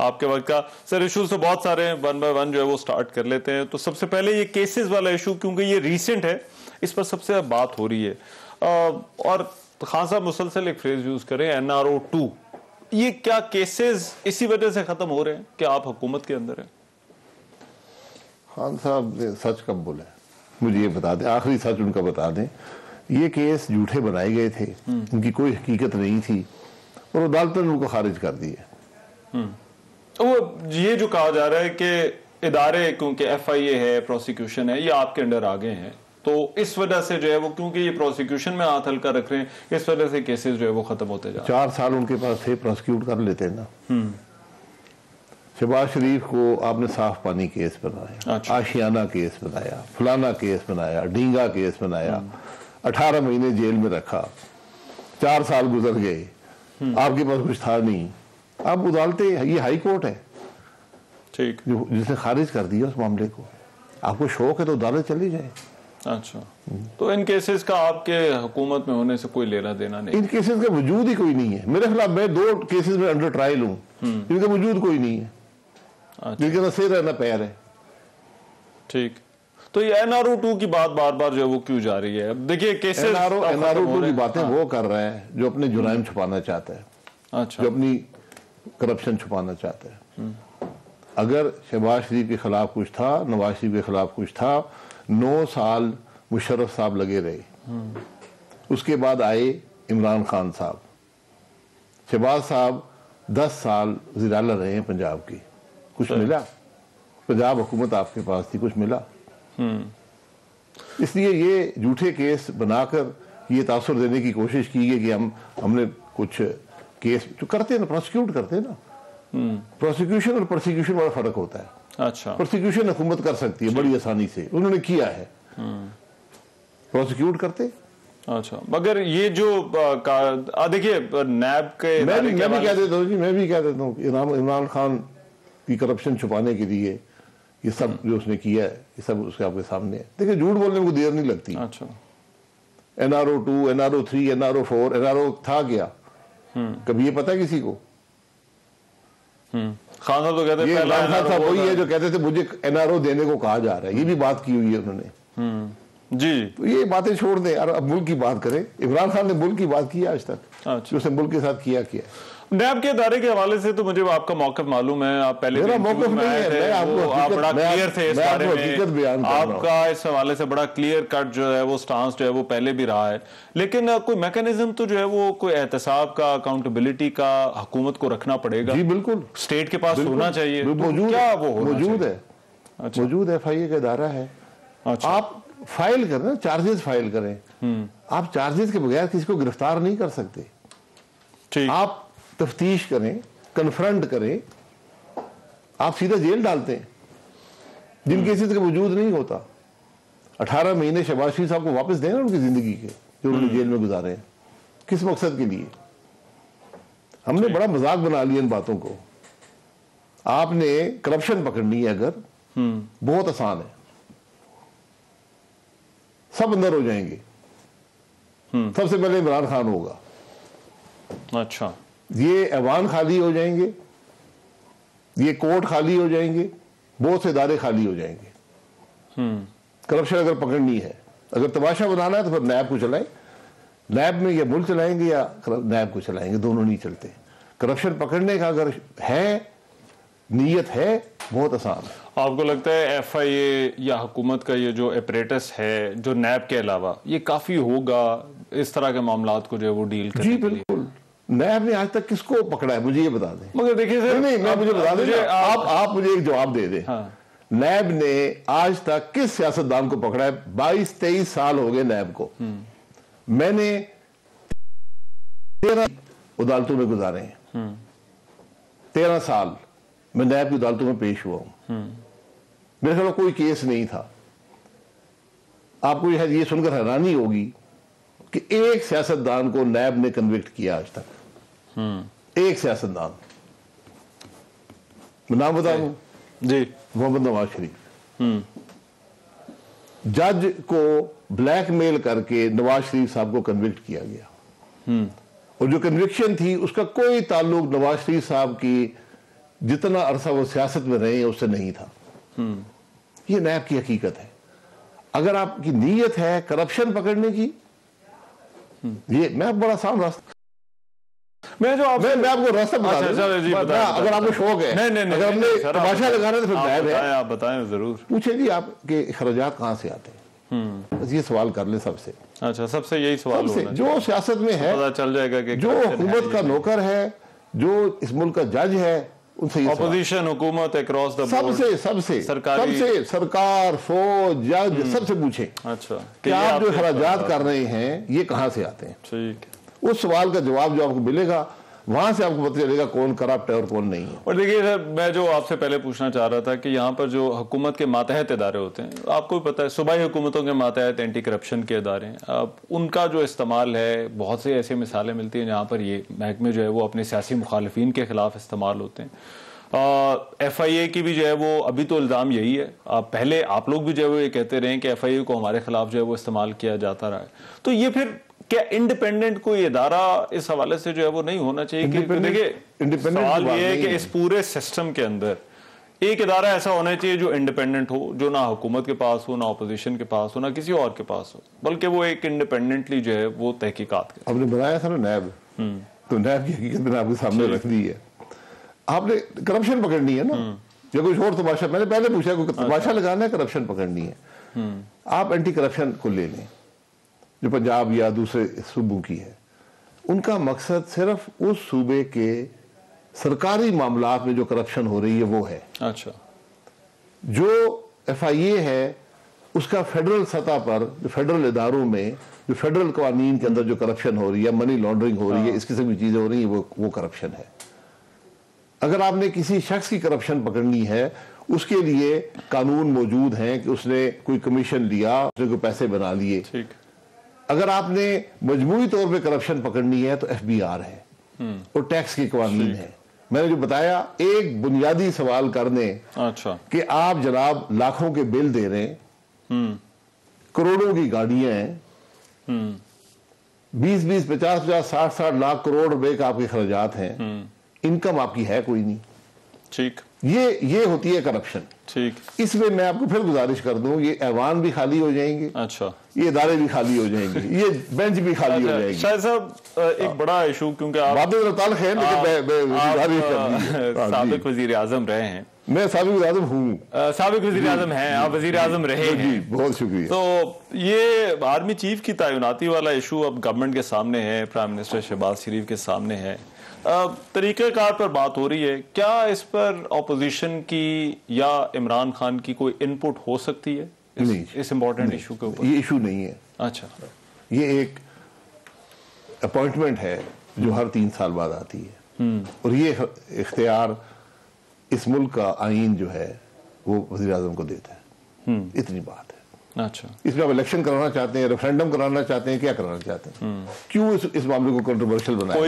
आपके वक्त का। सर इशूज तो बहुत सारे हैं, वन बाय वन जो है वो स्टार्ट कर लेते हैं। तो सबसे पहले ये केसेस वाला इशू, क्योंकि ये रीसेंट है, इस पर सबसे बात हो रही है। और खान साहब मुसलसल एक फ्रेज यूज करें NRO 2, ये क्या केसेस इसी वजह से खत्म हो रहे हैं कि आप हुकूमत के अंदर हैं? खान साहब ने सच कब बोला है, मुझे ये बता दें, आखिरी सच उनका बता दें। ये केस झूठे बनाए गए थे, उनकी कोई हकीकत नहीं थी और अदालत ने उनको खारिज कर दिया। वो ये जो कहा जा रहा है कि इदारे, क्योंकि FIA है, प्रोसिक्यूशन है, ये आपके अंडर आ गए हैं, तो इस वजह से जो है वो, क्योंकि ये प्रोसिक्यूशन में हाथ हल्का रख रहे हैं, इस वजह से केसेस जो है वो खत्म होते जा रहे हैं। 4 साल उनके पास थे, प्रोसिक्यूट कर लेते ना। शहबाज शरीफ को आपने साफ पानी केस बनाया, अच्छा। आशियाना केस बनाया, फलाना केस बनाया, ढींगा केस बनाया, 18 महीने जेल में रखा, 4 साल गुजर गए, आपके पास कुछ था नहीं। अब अदालतें, ये हाई कोर्ट है ठीक, जिसने खारिज कर दिया उस मामले को। आपको शौक है तो अदालत चली जाए। अच्छा, तो इन केसेस का आपके हुकूमत में होने से कोई लेना देना नहीं? इन केसेस का वजूद ही कोई नहीं है मेरे खिलाफ। मैं 2 केसेस में अंडर ट्रायल हूँ, इनका वजूद कोई नहीं है। अच्छा। जिनके ना सिर है ना पैर है। ठीक, तो ये NRO 2 की बात बार बार जो है वो क्यों जा रही है? अब देखिए केसेस NRO 2 की बातें वो कर रहा है जो अपने जुराइम छुपाना चाहता है, अच्छा, जो अपनी करप्शन छुपाना चाहता है। अगर शहबाज शरीफ के खिलाफ कुछ था, नवाज शरीफ के खिलाफ कुछ था, 9 साल मुशर्रफ साहब लगे रहे, उसके बाद आए इमरान खान साहब, शहबाज साहब 10 साल वज़ीर आला रहे हैं पंजाब की, कुछ मिला? पंजाब हुकूमत आपके पास थी, कुछ मिला? इसलिए ये झूठे केस बनाकर ये तासुर देने की कोशिश की है कि हमने कुछ केस जो करते हैं ना, प्रोसिक्यूट करते हैं ना। प्रोसिक्यूशन और प्रोसिक्यूशन बड़ा फर्क होता है। अच्छा, प्रोसिक्यूशन हुकूमत कर सकती है बड़ी आसानी से, उन्होंने किया है। प्रोसिक्यूट करते, अच्छा, मगर ये जो देखिए नैब के, मैं भी कह देता हूँ जी, मैं भी कह देता हूँ इमरान खान की करप्शन छुपाने के लिए ये सब जो उसने किया है, ये सब उसके आपके सामने है। देखिए झूठ बोलने में देर नहीं लगती। अच्छा, NRO 2, NRO 3, NRO 4, NRO था क्या कभी ये पता है किसी को? खान साहब तो कहते हैं पहला खान साहब वही है जो कहते थे मुझे NRO देने को कहा जा रहा है, ये भी बात की हुई है उन्होंने। जी, तो ये बातें छोड़ दें और अब मुल्क की बात करें। इमरान खान ने मुल्क की बात की आज तक? अच्छा, उसने मुल्क के साथ किया क्या? नैब के इदारे के हवाले से तो मुझे आपका मौक़िफ़ मालूम है, आप पहले मेरा मौक़िफ़ नहीं है, आप बड़ा क्लियर थे इस बारे में, आपका इस हवाले से बड़ा क्लियर कट जो है वो स्टांस जो है वो पहले भी रहा है। लेकिन कोई मैकेनिज्म तो जो है वो कोई एहतसाब का, अकाउंटेबिलिटी का हुकूमत को रखना पड़ेगा। जी बिल्कुल, स्टेट के पास होना चाहिए, मौजूद है, मौजूद FIA का इदारा है। आप फाइल करें, चार्जेस फाइल करें। आप चार्जेस के बगैर किसी को गिरफ्तार नहीं कर सकते। ठीक, आप तफ्तीश करें, कन्फ्रंट करें, आप सीधा जेल डालते हैं जिन केसेस का वजूद नहीं होता। 18 महीने शहबाज शरीफ साहब को वापस देना उनकी जिंदगी के जो उन्होंने जेल में गुजारे हैं, किस मकसद के लिए? हमने बड़ा मजाक बना लिया इन बातों को। आपने करप्शन पकड़नी है अगर, बहुत आसान है, सब अंदर हो जाएंगे। सबसे पहले इमरान खान होगा। अच्छा, ये ऐवान खाली हो जाएंगे, ये कोर्ट खाली हो जाएंगे, बहुत से इदारे खाली हो जाएंगे। करप्शन अगर पकड़नी है, अगर तमाशा बनाना है तो फिर नैब को चलाएं। नैब में या मुल्क चलाएंगे या नैब को चलाएंगे, दोनों नहीं चलते। करप्शन पकड़ने का अगर है, नीयत है, बहुत आसान है। आपको लगता है FIA या हुकूमत का ये जो अपरेटस है, जो नैब के अलावा, ये काफी होगा इस तरह के मामलात को जो है वो डील करने? जी बिल्कुल। नैब ने आज तक किसको पकड़ा है मुझे ये बता दें। मगर देखिए सर, नहीं, मैं मुझे बता दें, आप मुझे एक जवाब दे दें। हाँ। नैब ने आज तक किस सियासतदान को पकड़ा है? 22-23 साल हो गए नैब को। मैंने 13 अदालतों में गुजारे हैं। 13 साल मैं नैब की अदालतों में पेश हुआ हूं। मेरे ख्याल कोई केस नहीं था। आपको ये सुनकर हैरानी होगी कि एक सियासतदान को नैब ने कन्विक्ट किया आज तक। एक सियासतदान, मैं नाम बता दूं जी, मोहम्मद नवाज शरीफ। जज को ब्लैकमेल करके नवाज शरीफ साहब को कन्विक्ट किया गया। और जो कन्विक्शन थी उसका कोई ताल्लुक नवाज शरीफ साहब की जितना अरसा वो सियासत में रहे उससे नहीं था। ये नैब की हकीकत है। अगर आपकी नीयत है करप्शन पकड़ने की, ये मैं बड़ा आसान रास्ता, मैं आपको रास्ता बता दूं, अगर आपको शौक है, अगर हमने तमाशा लगाना तो फिर नैब है। आप बताएं जरूर। पूछे जी आपके खर्चात कहाँ से आते हैं, बस ये सवाल कर ले सबसे। अच्छा, सबसे यही सवाल होना जो सियासत में है पता चल जाएगा कि जो हुकूमत का नौकर है, जो इस मुल्क का जज है, उनसे ऑपोजिशन हुकूमत अक्रॉस द सबसे सरकार, फौज, जज, सबसे पूछे। अच्छा, कि आप जो खराजात कर रहे हैं ये कहां से आते हैं। ठीक, उस सवाल का जवाब जो आपको मिलेगा वहां से आपको पता चलेगा कौन करप्ट है और कौन नहीं है। और देखिए सर, मैं जो आपसे पहले पूछना चाह रहा था कि यहाँ पर जो हुकूमत के मातहत इदारे होते हैं, आपको भी पता है सूबाई हुकूमतों के मातहत एंटी करप्शन के इदारे हैं, अब उनका जो इस्तेमाल है, बहुत से ऐसी मिसालें मिलती हैं जहाँ पर ये महकमे जो है वो अपने सियासी मुखालिफिन के खिलाफ इस्तेमाल होते हैं। FIA की भी जो है वो अभी तो इल्ज़ाम यही है, पहले आप लोग भी जो है वो ये कहते रहे कि FIA को हमारे खिलाफ जो है वो इस्तेमाल किया जाता रहा है। तो ये फिर क्या इंडिपेंडेंट कोई इदारा इस हवाले से जो है वो नहीं होना चाहिए? कि देखिए सवाल ये है कि इस पूरे सिस्टम के अंदर एक इदारा ऐसा होना चाहिए जो इंडिपेंडेंट हो, जो ना हुकूमत के पास हो, ना ऑपोजिशन के पास हो, ना किसी और के पास हो, बल्कि वो एक इंडिपेंडेंटली जो है वो तहकीकात करे। आपने बनाया था ना नैब, तो नैब की हकीकत मैंने आपके सामने रख दी है। आपने करप्शन पकड़नी है ना, या कुछ और तमाशा, मैंने पहले पूछा कोई तमाशा लगाना है, करप्शन पकड़नी है। आप एंटी करप्शन को ले लें जो पंजाब या दूसरे सूबों की है, उनका मकसद सिर्फ उस सूबे के सरकारी मामलात में जो करप्शन हो रही है वो है। अच्छा, जो FIA है उसका फेडरल सतह पर, जो फेडरल इदारों में, जो फेडरल कानून के अंदर जो करप्शन हो रही है, मनी लॉन्ड्रिंग हो रही है, इस किस्म की चीजें हो रही है, वो करप्शन है। अगर आपने किसी शख्स की करप्शन पकड़नी है, उसके लिए कानून मौजूद हैं कि उसने कोई कमीशन लिया, उसने कोई पैसे बना लिए। ठीक। अगर आपने मजमूई तौर पे करप्शन पकड़नी है तो FBR है और टैक्स के कानून है। मैंने जो बताया, एक बुनियादी सवाल करने, अच्छा, कि आप जनाब लाखों के बिल दे रहे हैं, करोड़ों की गाड़ियां हैं, 20-20, 50-50, 60-60 लाख करोड़ रुपए का आपके खर्चात हैं, इनकम आपकी है कोई नहीं। ठीक, ये होती है करप्शन। ठीक, इसमें मैं आपको फिर गुजारिश कर दूं, ये ऐवान भी खाली हो जाएंगे, अच्छा, ये इदारे भी खाली हो जाएंगे, ये बेंच भी खाली हो जाएगी। शायद साहब एक बड़ा इशू, क्योंकि आप साबिक वजीर आजम रहे हैं। मैं साबिक वज़ीर आज़म हूँ। साबिक वज़ीर आज़म हैं, आप वज़ीर आज़म रहे हैं। बहुत शुक्रिया। तो ये आर्मी चीफ की तैनाती वाला इशू अब गवर्नमेंट के सामने है, प्राइम मिनिस्टर शहबाज शरीफ के सामने है, तरीक़ेकार पर बात हो रही है, क्या इस पर ऑपोजिशन की या इमरान खान की कोई इनपुट हो सकती है इस इम्पोर्टेंट इशू के ऊपर? ये इशू नहीं है। अच्छा, ये एक अपॉइंटमेंट है जो हर 3 साल बाद आती है, और ये इख्तियार इस मुल्क का आईन जो है वो वज़ीर आज़म को देता है। इतनी बात है। अच्छा, इसमें आप इलेक्शन कराना चाहते हैं, रेफरेंडम कराना चाहते हैं, क्या कराना चाहते हैं, क्यों इस मामले को कंट्रोवर्शियल बनाया?